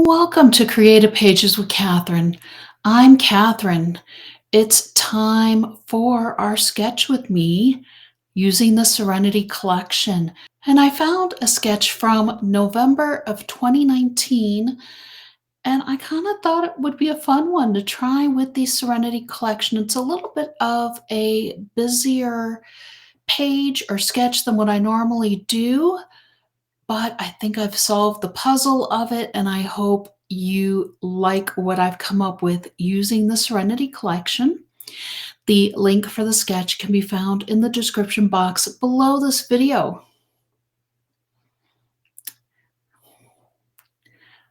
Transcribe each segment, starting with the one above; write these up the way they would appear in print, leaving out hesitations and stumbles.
Welcome to Creative Pages with Catherine. I'm Catherine. It's time for our sketch with me using the Serenity collection. And I found a sketch from November of 2019, and I kind of thought it would be a fun one to try with the Serenity collection. It's a little bit of a busier page or sketch than what I normally do, but I think I've solved the puzzle of it, and I hope you like what I've come up with using the Serenity collection. The link for the sketch can be found in the description box below this video.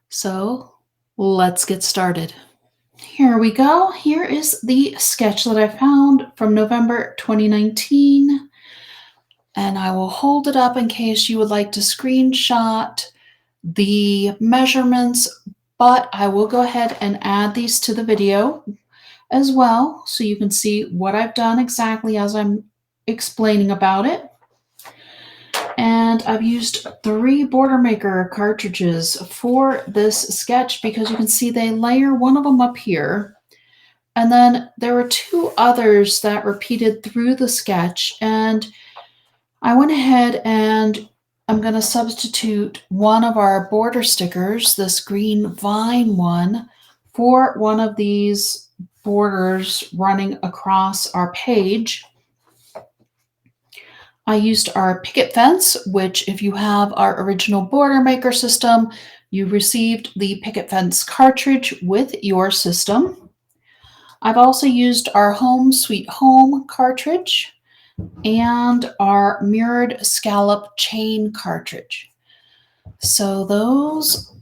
So let's get started. Here we go. Here is the sketch that I found from November 2019. And I will hold it up in case you would like to screenshot the measurements, but I will go ahead and add these to the video as well so you can see what I've done exactly as I'm explaining about it. And I've used 3 Border Maker cartridges for this sketch because you can see they layer one of them up here. And then there were 2 others that repeated through the sketch, and I went ahead and I'm going to substitute one of our border stickers, this green vine one, for one of these borders running across our page. I used our picket fence, which if you have our original Border Maker system, you received the picket fence cartridge with your system. I've also used our Home Sweet Home cartridge and our mirrored scallop chain cartridge. So those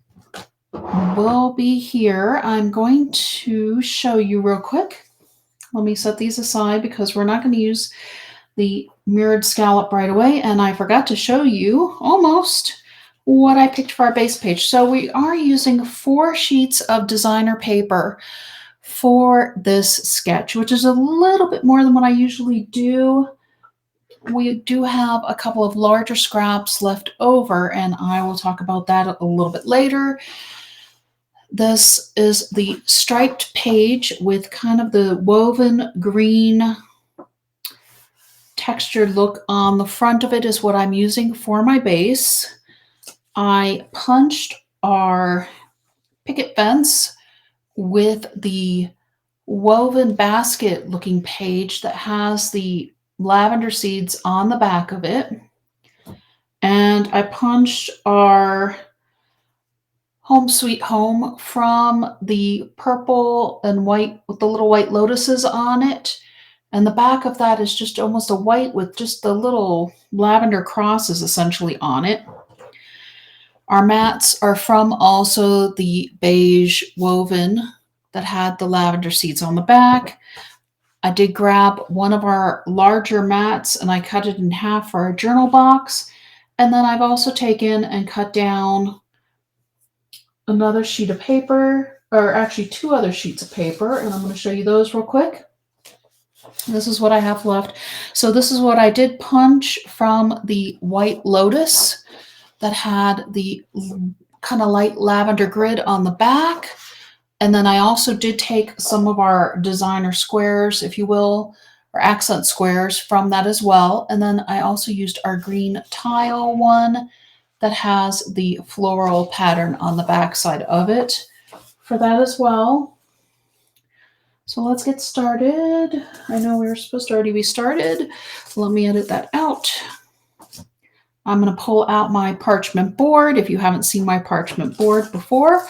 will be here. I'm going to show you real quick. Let me set these aside because we're not going to use the mirrored scallop right away, and I forgot to show you almost what I picked for our base page. So we are using 4 sheets of designer paper for this sketch, which is a little bit more than what I usually do. We do have a couple of larger scraps left over, and I will talk about that a little bit later. This is the striped page with kind of the woven green textured look on the front of it is what I'm using for my base. I punched our picket fence with the woven basket looking page that has the lavender seeds on the back of it. And I punched our Home Sweet Home from the purple and white with the little white lotuses on it. And the back of that is just almost a white with just the little lavender crosses essentially on it. Our mats are from also the beige woven that had the lavender seeds on the back. I did grab one of our larger mats and I cut it in half for our journal box. And then I've also taken and cut down another sheet of paper, or actually 2 other sheets of paper, and I'm going to show you those real quick. This is what I have left. So this is what I did punch from the white lotus that had the kind of light lavender grid on the back. And then I also did take some of our designer squares, if you will, or accent squares from that as well. And then I also used our green tile one that has the floral pattern on the back side of it for that as well. So let's get started. I know we were supposed to already be started. Let me edit that out. I'm going to pull out my parchment board. If you haven't seen my parchment board before,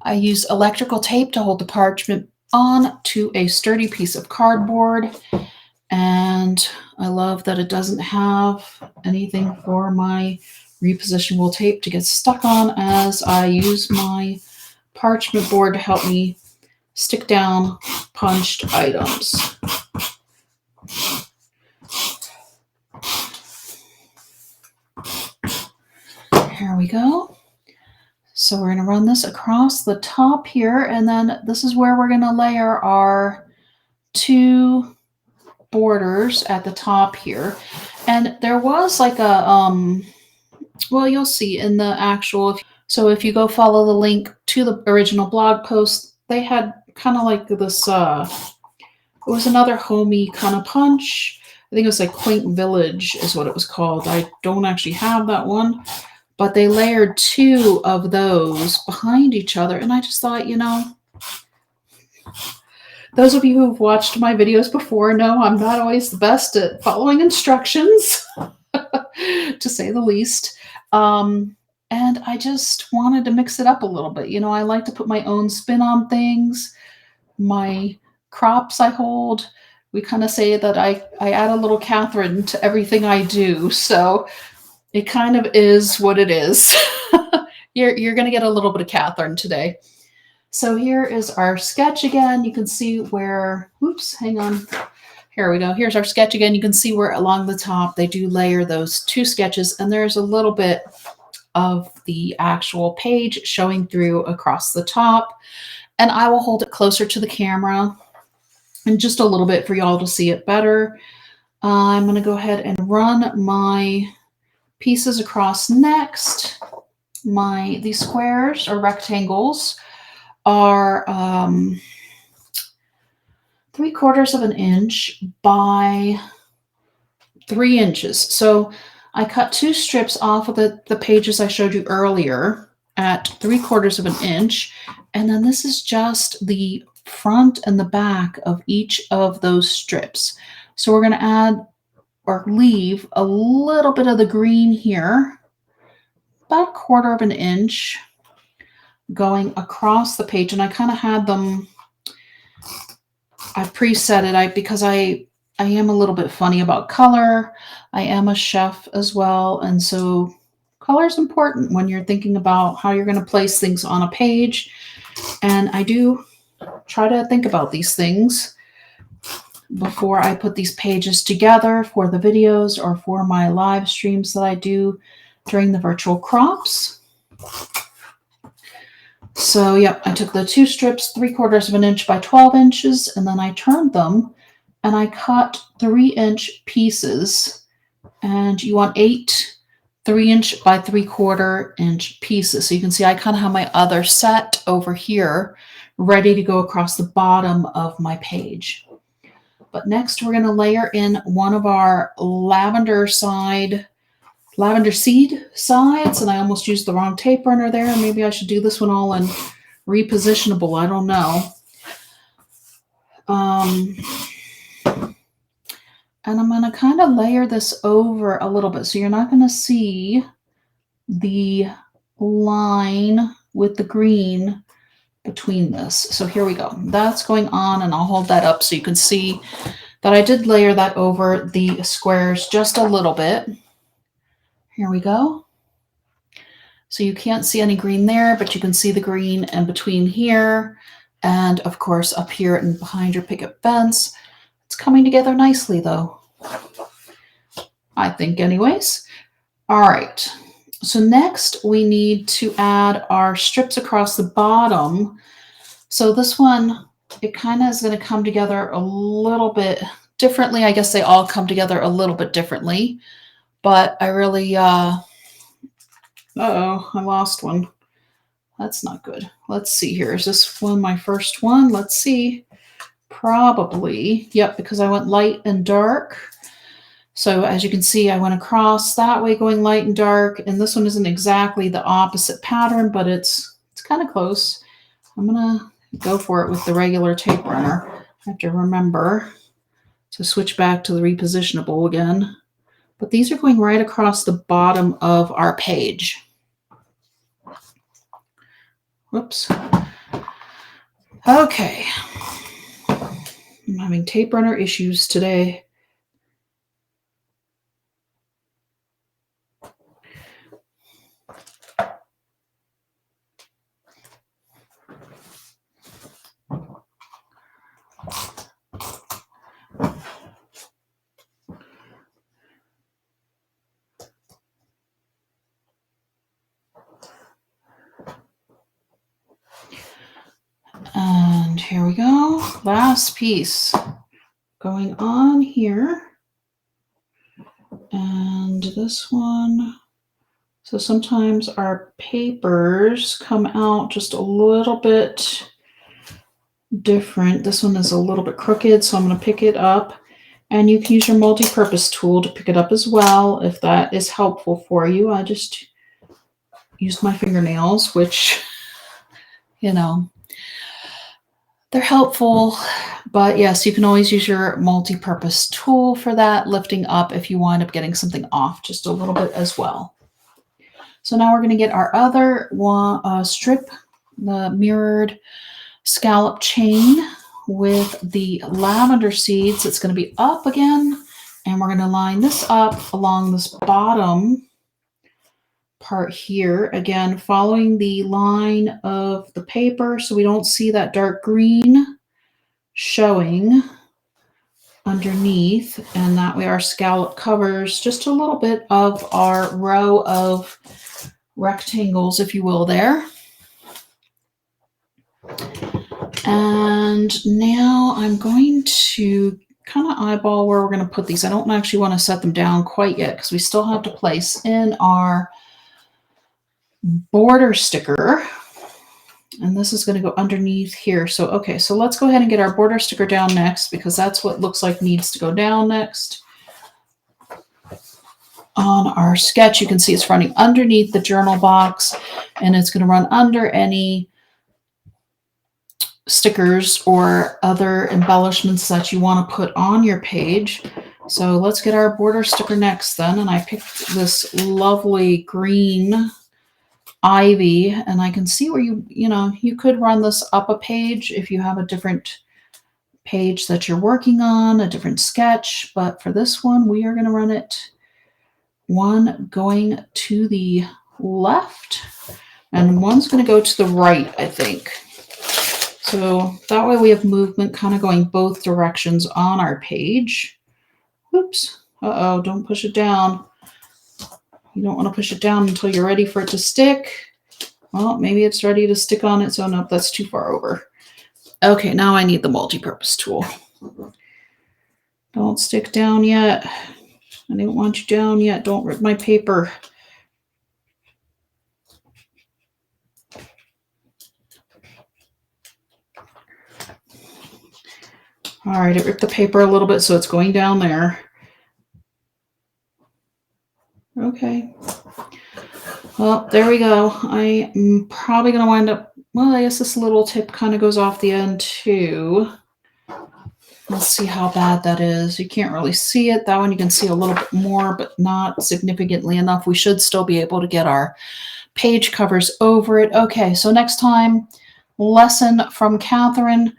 I use electrical tape to hold the parchment on to a sturdy piece of cardboard. And I love that it doesn't have anything for my repositionable tape to get stuck on as I use my parchment board to help me stick down punched items. Here we go. So we're going to run this across the top here, and then this is where we're going to layer our 2 borders at the top here. And there was like a, well, you'll see in the actual, So if you go follow the link to the original blog post, they had kind of like this, it was another homey kind of punch. I think it was like Quaint Village is what it was called. I don't actually have that one, but they layered two of those behind each other. And I just thought, those of you who've watched my videos before know I'm not always the best at following instructions, to say the least. And I just wanted to mix it up a little bit. I like to put my own spin on things. My crops I hold, we kind of say that I add a little Catherine to everything I do. So it kind of is what it is. You're going to get a little bit of Catherine today. So here is our sketch again. You can see where, oops, hang on. Here we go. Here's our sketch again. You can see where along the top they do layer those two sketches, and there's a little bit of the actual page showing through across the top. And I will hold it closer to the camera and just a little bit for y'all to see it better. I'm going to go ahead and run my pieces across next. These squares or rectangles are 3/4 of an inch by 3 inches. So I cut two strips off of the pages I showed you earlier at 3/4 of an inch. And then this is just the front and the back of each of those strips. So we're going to add or leave a little bit of the green here, about 1/4 of an inch going across the page. And I kind of had them, I preset it because I am a little bit funny about color. I am a chef as well. And so color is important when you're thinking about how you're going to place things on a page. And I do try to think about these things before I put these pages together for the videos or for my live streams that I do during the virtual crops. So, yep, I took the two strips, 3/4 of an inch by 12 inches, and then I turned them and I cut 3-inch pieces. And you want 8 3-inch by 3/4 inch pieces. So you can see I kind of have my other set over here ready to go across the bottom of my page. But next we're going to layer in one of our lavender seed sides, and I almost used the wrong tape runner there. Maybe I should do this one all in repositionable. I don't know. And I'm going to kind of layer this over a little bit. So you're not going to see the line with the green between this. So here we go. That's going on, and I'll hold that up so you can see that I did layer that over the squares just a little bit. Here we go. So you can't see any green there, but you can see the green in between here. And of course, up here and behind your picket fence. It's coming together nicely though, I think anyways. All right. So next we need to add our strips across the bottom. So this one, it kind of is going to come together a little bit differently. I guess they all come together a little bit differently, but I really, uh-oh, I lost one. That's not good. Let's see here. Is this one my first one? Let's see. Probably. Yep, because I went light and dark. So as you can see, I went across that way going light and dark. And this one isn't exactly the opposite pattern, but it's kind of close. I'm going to go for it with the regular tape runner. I have to remember to switch back to the repositionable again. But these are going right across the bottom of our page. Whoops. Okay. I'm having tape runner issues today. And here we go. Last piece going on here. And this one So sometimes our papers come out just a little bit different. This one is a little bit crooked, so I'm going to pick it up. And you can use your multi-purpose tool to pick it up as well if that is helpful for you. I just used my fingernails, which, you know, they're helpful. But yes, you can always use your multi-purpose tool for that, lifting up if you wind up getting something off just a little bit as well. So now we're going to get our other one strip, the mirrored scallop chain with the lavender seeds. It's going to be up again, and we're going to line this up along this bottom part here, again following the line of the paper so we don't see that dark green showing underneath, and that way our scallop covers just a little bit of our row of rectangles, if you will, there. And now I'm going to kind of eyeball where we're going to put these. I don't actually want to set them down quite yet because we still have to place in our border sticker. And this is going to go underneath here. So, okay, so let's go ahead and get our border sticker down next because that's what looks like needs to go down next. On our sketch, you can see it's running underneath the journal box, and it's going to run under any stickers or other embellishments that you want to put on your page. So let's get our border sticker next then. And I picked this lovely green ivy, and I can see where you could run this up a page if you have a different page that you're working on, a different sketch. But for this one, we are going to run it one going to the left and one's going to go to the right, I think. So that way we have movement kind of going both directions on our page. Whoops. Uh-oh, don't push it down. You don't want to push it down until you're ready for it to stick. Well, maybe it's ready to stick on it, so nope, that's too far over. Okay, now I need the multi-purpose tool. Don't stick down yet. I didn't want you down yet. Don't rip my paper. All right, it ripped the paper a little bit, so it's going down there. Okay. Well, there we go. I am probably going to wind up, well, I guess this little tip kind of goes off the end too. Let's see how bad that is. You can't really see it. That one you can see a little bit more, but not significantly enough. We should still be able to get our page covers over it. Okay, so next time, lesson from Catherine.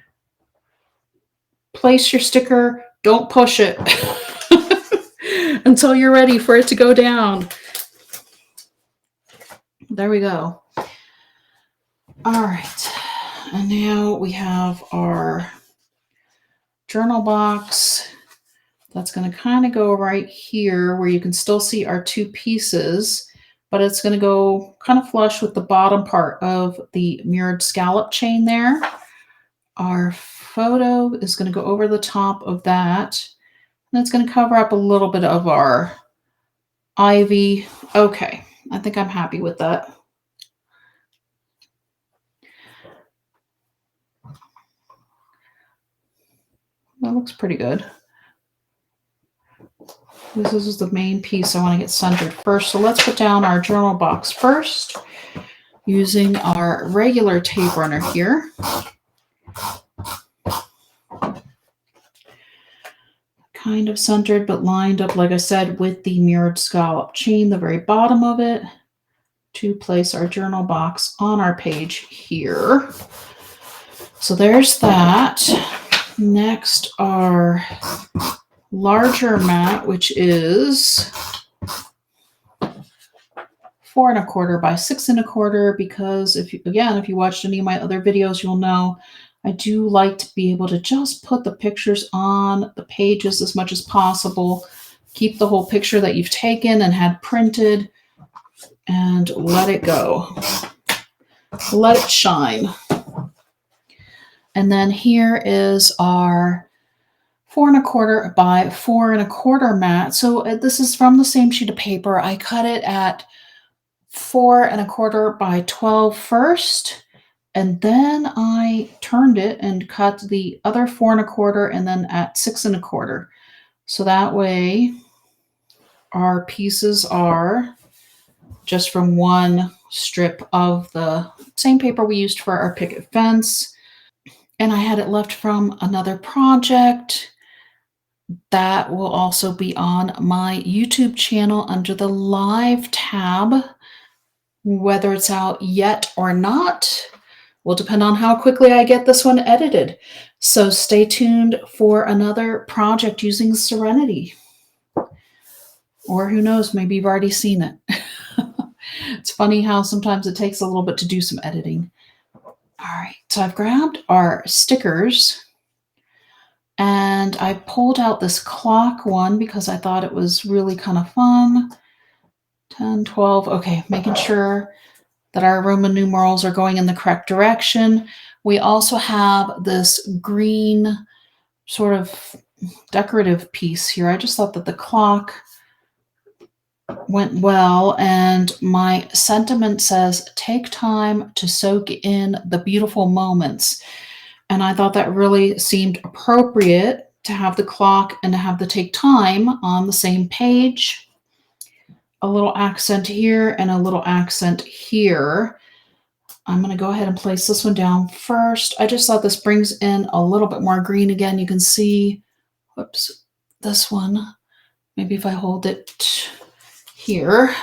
Place your sticker, don't push it until you're ready for it to go down. There we go. All right, and now we have our journal box. That's going to kind of go right here where you can still see our two pieces, but it's going to go kind of flush with the bottom part of the mirrored scallop chain there. Our photo is going to go over the top of that, and it's going to cover up a little bit of our ivy. Okay, I think I'm happy with that. That looks pretty good. This is the main piece I want to get centered first. So let's put down our journal box first using our regular tape runner here. Kind of centered, but lined up, like I said, with the mirrored scallop chain, the very bottom of it, to place our journal box on our page here. So there's that. Next, our larger mat, which is 4 1/4 by 6 1/4, because if you watched any of my other videos, you'll know I do like to be able to just put the pictures on the pages as much as possible. Keep the whole picture that you've taken and had printed and let it go. Let it shine. And then here is our 4 1/4 by 4 1/4 mat. So this is from the same sheet of paper. I cut it at 4 1/4 by 12 first, and then I turned it and cut the other 4 1/4 and then at 6 1/4. So that way our pieces are just from one strip of the same paper we used for our picket fence. And I had it left from another project that will also be on my YouTube channel under the live tab. Whether it's out yet or not will depend on how quickly I get this one edited. So stay tuned for another project using Serenity. Or who knows, maybe you've already seen it. It's funny how sometimes it takes a little bit to do some editing. All right, so I've grabbed our stickers and I pulled out this clock one because I thought it was really kind of fun. 10, 12, okay, making sure that our Roman numerals are going in the correct direction. We also have this green sort of decorative piece here. I just thought that the clock went well, and my sentiment says, take time to soak in the beautiful moments. And I thought that really seemed appropriate to have the clock and to have the take time on the same page. A little accent here and a little accent here. I'm going to go ahead and place this one down first. I just thought this brings in a little bit more green again. You can see, whoops, this one. Maybe if I hold it here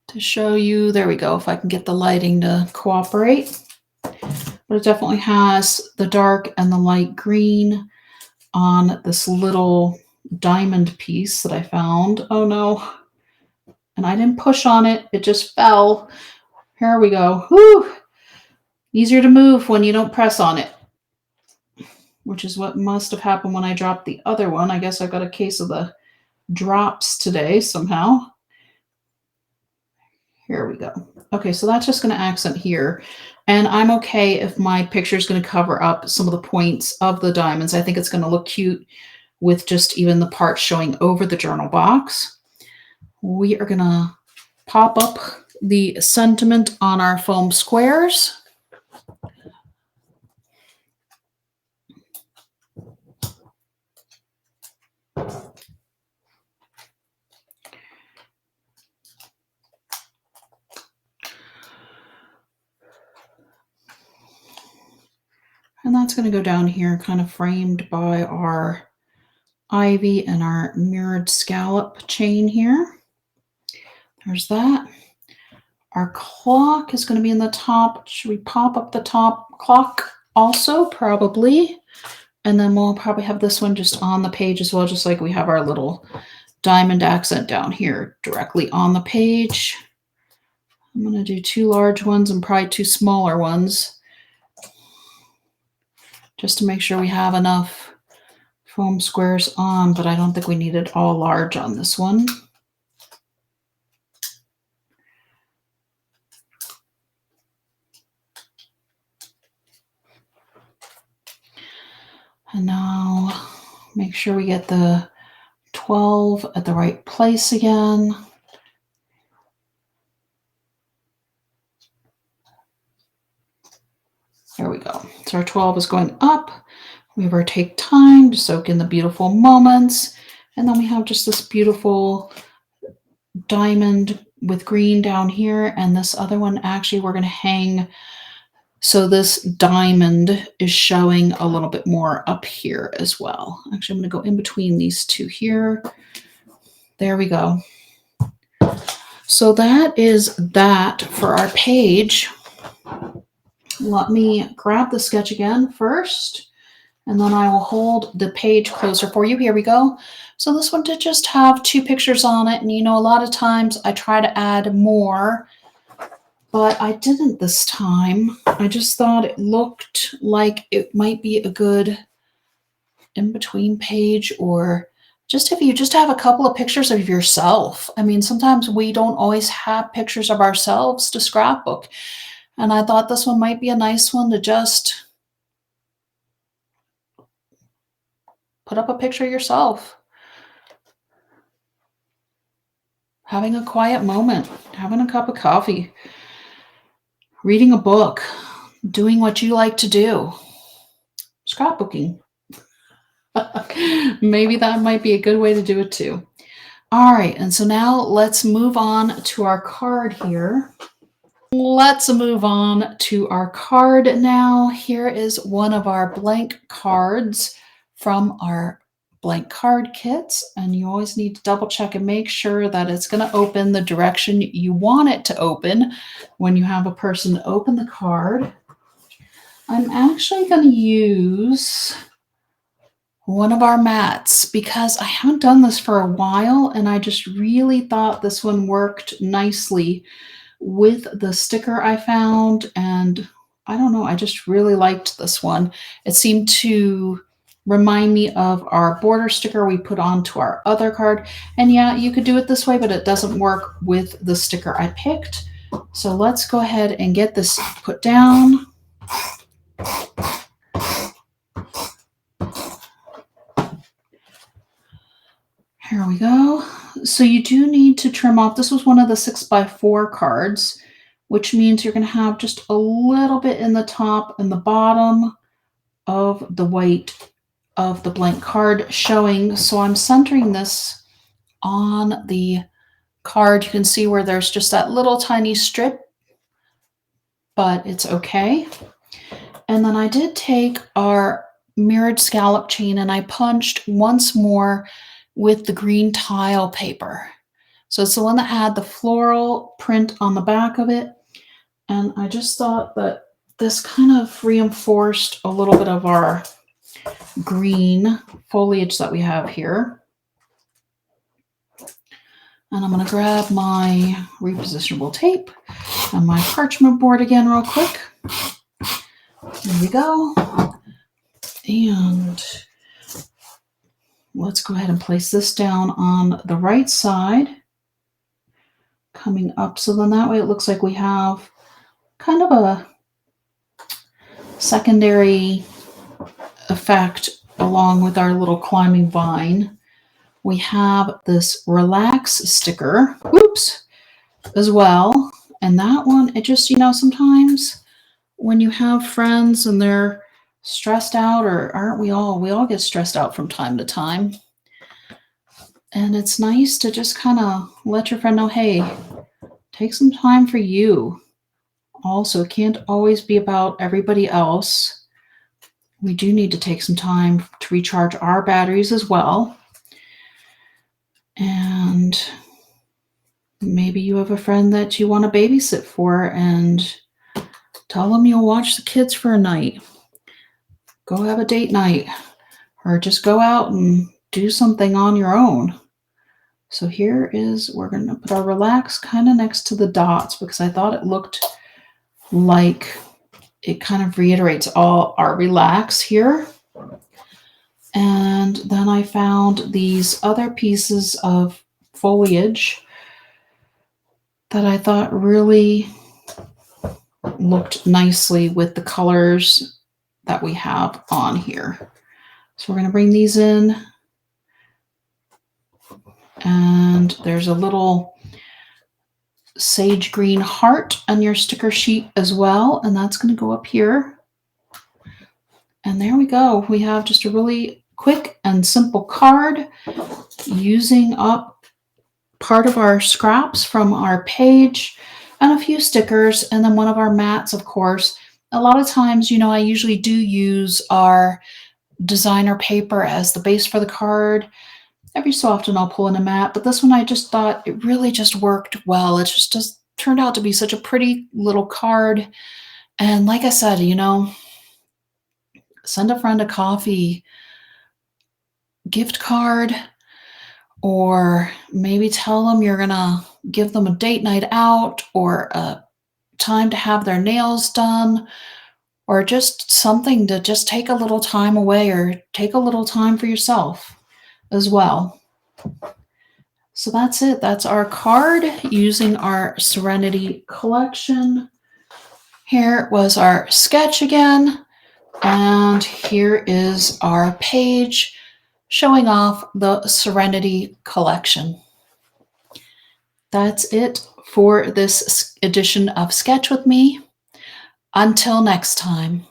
to show you, there we go, if I can get the lighting to cooperate. But it definitely has the dark and the light green on this little diamond piece that I found. Oh no. And I didn't push on it, it just fell. Here we go. Whew. Easier to move when you don't press on it, which is what must have happened when I dropped the other one. I guess I got a case of the drops today somehow. Here we go. Okay, so that's just going to accent here. And I'm okay if my picture is going to cover up some of the points of the diamonds. I think it's going to look cute with just even the part showing over the journal box. We are going to pop up the sentiment on our foam squares. And that's going to go down here, kind of framed by our ivy and our mirrored scallop chain here. There's that. Our clock is going to be in the top. Should we pop up the top clock also? Probably. And then we'll probably have this one just on the page as well, just like we have our little diamond accent down here directly on the page. I'm going to do 2 large ones and probably 2 smaller ones just to make sure we have enough foam squares on, but I don't think we need it all large on this one. And now make sure we get the 12 at the right place again. There we go. So our 12 is going up. We have our take time to soak in the beautiful moments. And then we have just this beautiful diamond with green down here. And this other one, actually, we're going to hang. So this diamond is showing a little bit more up here as well. Actually, I'm going to go in between these two here. There we go. So that is that for our page. Let me grab the sketch again first, and then I will hold the page closer for you. Here we go. So this one did just have 2 pictures on it, and you know, a lot of times I try to add more, but I didn't this time. I just thought it looked like it might be a good in-between page, or just if you just have a couple of pictures of yourself. I mean, sometimes we don't always have pictures of ourselves to scrapbook. And I thought this one might be a nice one to just put up a picture yourself. having a quiet moment, having a cup of coffee, reading a book, doing what you like to do, scrapbooking. Maybe that might be a good way to do it too. All right, and so now let's move on to our card here. Let's move on to our card now. Here is one of our blank cards from our blank card kits, and you always need to double check and make sure that it's going to open the direction you want it to open when you have a person open the card. I'm actually going to use one of our mats because I haven't done this for a while, and I just really thought this one worked nicely with the sticker I found. And I don't know, I just really liked this one. It seemed to remind me of our border sticker we put onto our other card. And yeah, you could do it this way, but it doesn't work with the sticker I picked. So let's go ahead and get this put down. Here we go. So you do need to trim off. This was one of the 6x4 cards, which means you're going to have just a little bit in the top and the bottom of the white of the blank card showing. So I'm centering this on the card. You can see where there's just that little tiny strip, but it's okay. And then I did take our mirrored scallop chain and I punched once more with the green tile paper. So it's the one that had the floral print on the back of it. And I just thought that this kind of reinforced a little bit of our green foliage that we have here. And I'm going to grab my repositionable tape and my parchment board again real quick. There we go. And let's go ahead and place this down on the right side, coming up. So then that way it looks like we have kind of a secondary effect along with our little climbing vine. We have this relax sticker, as well. And that one, it just, sometimes when you have friends and they're stressed out, or aren't we all? We all get stressed out from time to time. And it's nice to just kind of let your friend know, hey, take some time for you. Also, it can't always be about everybody else. We do need to take some time to recharge our batteries as well. And maybe you have a friend that you want to babysit for and tell them you'll watch the kids for a night. Go have a date night or just go out and do something on your own. So here is, we're going to put our relax kind of next to the dots because I thought it looked like it kind of reiterates all our relax here. And then I found these other pieces of foliage that I thought really looked nicely with the colors that we have on here. So we're going to bring these in. And there's a little sage green heart on your sticker sheet as well. And that's going to go up here. And there we go. We have just a really quick and simple card using up part of our scraps from our page and a few stickers, and then one of our mats, of course. A lot of times, I usually do use our designer paper as the base for the card. Every so often I'll pull in a mat, but this one I just thought it really just worked well. It just turned out to be such a pretty little card. And like I said, send a friend a coffee gift card, or maybe tell them you're going to give them a date night out or a time to have their nails done, or just something to just take a little time away or take a little time for yourself as well. So that's it. That's our card using our Serenity collection. Here was our sketch again. And here is our page showing off the Serenity collection. that's it for this edition of Sketch with Me. Until next time.